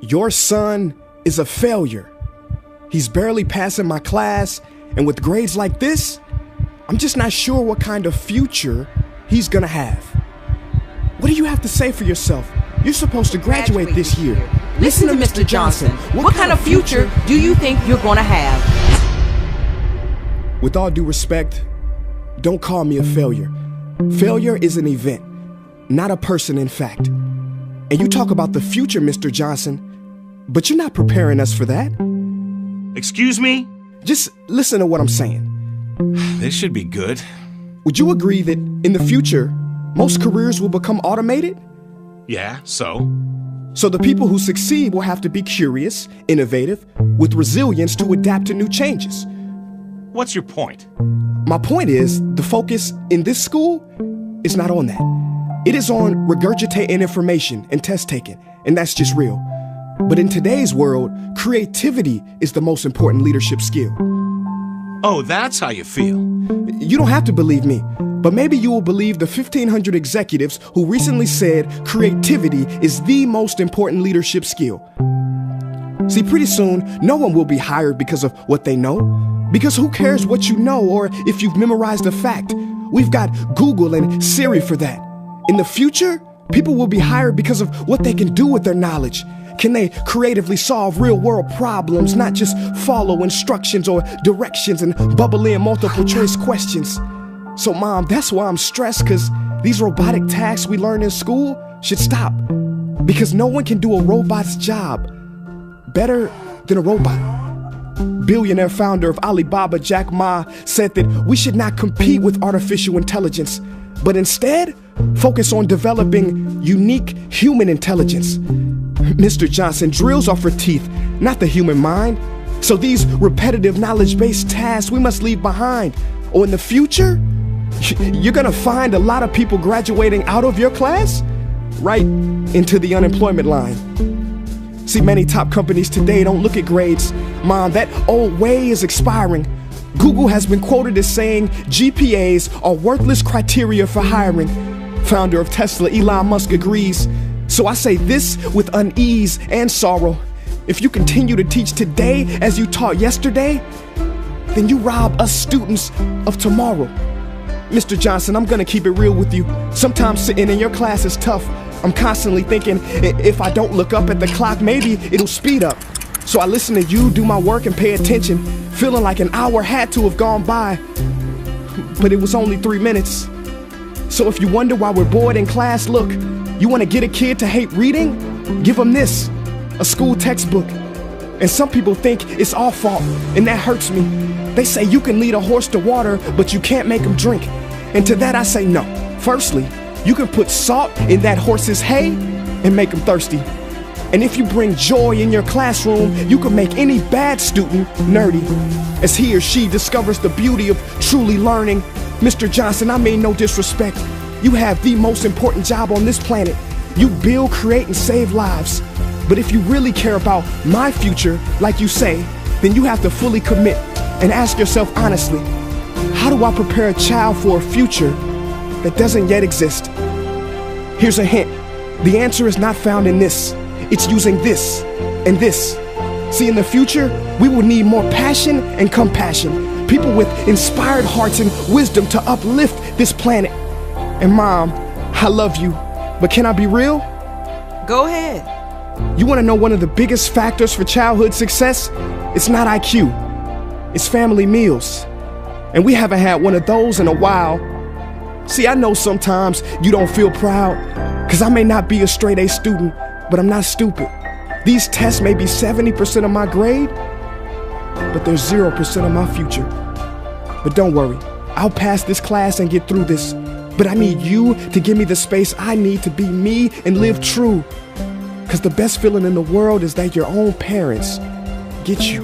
Your son is a failure. He's barely passing my class, and with grades like this, I'm just not sure what kind of future he's gonna have. What do you have to say for yourself? You're supposed to graduate this year. Listen to Mr. Johnson. What kind of future do you think you're gonna have? With all due respect, don't call me a failure. Failure is an event, not a person, in fact. And you talk about the future, Mr. Johnson, but you're not preparing us for that. Excuse me? Just listen to what I'm saying. This should be good. Would you agree that in the future, most careers will become automated? Yeah, so? So the people who succeed will have to be curious, innovative, with resilience to adapt to new changes. What's your point? My point is, the focus in this school is not on that. It is on regurgitating information and test taking, and that's just real. But in today's world, creativity is the most important leadership skill. Oh, that's how you feel. You don't have to believe me, but maybe you will believe the 1,500 executives who recently said creativity is the most important leadership skill. See, pretty soon, no one will be hired because of what they know. Because who cares what you know or if you've memorized a fact? We've got Google and Siri for that. In the future, people will be hired because of what they can do with their knowledge. Can they creatively solve real-world problems, not just follow instructions or directions and bubble in multiple choice questions? So, Mom, that's why I'm stressed, because these robotic tasks we learn in school should stop. Because no one can do a robot's job better than a robot. Billionaire founder of Alibaba, Jack Ma, said that we should not compete with artificial intelligence, but instead focus on developing unique human intelligence. Mr. Johnson, drills are for teeth, not the human mind. So these repetitive knowledge-based tasks we must leave behind. Or in the future, you're gonna find a lot of people graduating out of your class right into the unemployment line. See, many top companies today don't look at grades. Mom, that old way is expiring. Google has been quoted as saying GPAs are worthless criteria for hiring. Founder of Tesla, Elon Musk, agrees. So I say this with unease and sorrow. If you continue to teach today as you taught yesterday, then you rob us students of tomorrow. Mr. Johnson, I'm gonna keep it real with you. Sometimes sitting in your class is tough. I'm constantly thinking, if I don't look up at the clock, maybe it'll speed up. So I listen to you do my work and pay attention, feeling like an hour had to have gone by. But it was only 3 minutes. So if you wonder why we're bored in class, look, you wanna get a kid to hate reading? Give them this, a school textbook. And some people think it's our fault, and that hurts me. They say you can lead a horse to water, but you can't make him drink. And to that I say no. Firstly, you can put salt in that horse's hay and make him thirsty. And if you bring joy in your classroom, you can make any bad student nerdy. As he or she discovers the beauty of truly learning. Mr. Johnson, I mean no disrespect. You have the most important job on this planet. You build, create, and save lives. But if you really care about my future, like you say, then you have to fully commit and ask yourself honestly, how do I prepare a child for a future that doesn't yet exist? Here's a hint. The answer is not found in this. It's using this and this. See, in the future, we will need more passion and compassion. People with inspired hearts and wisdom to uplift this planet. And Mom, I love you, but can I be real? Go ahead. You want to know one of the biggest factors for childhood success? It's not IQ. It's family meals. And we haven't had one of those in a while. See, I know sometimes you don't feel proud, because I may not be a straight A student, but I'm not stupid. These tests may be 70% of my grade, but they're 0% of my future. But don't worry, I'll pass this class and get through this. But I need you to give me the space I need to be me and live true. Because the best feeling in the world is that your own parents get you.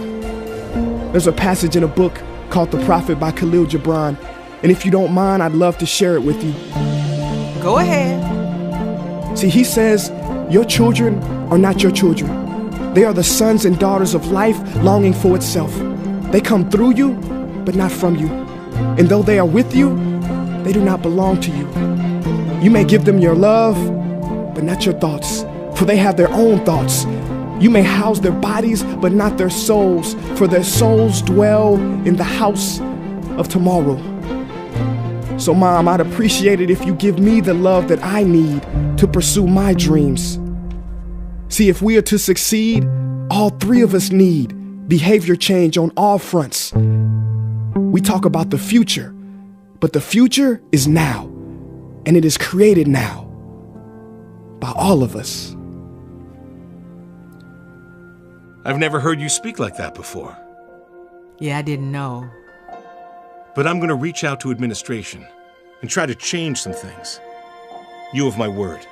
There's a passage in a book called The Prophet by Khalil Gibran. And if you don't mind, I'd love to share it with you. Go ahead. See, he says, your children are not your children. They are the sons and daughters of life longing for itself. They come through you, but not from you. And though they are with you, they do not belong to you. You may give them your love, but not your thoughts, for they have their own thoughts. You may house their bodies, but not their souls, for their souls dwell in the house of tomorrow. So, Mom, I'd appreciate it if you give me the love that I need to pursue my dreams. See, if we are to succeed, all three of us need behavior change on all fronts. We talk about the future, but the future is now, and it is created now by all of us. I've never heard you speak like that before. Yeah, I didn't know. But I'm going to reach out to administration and try to change some things. You have my word.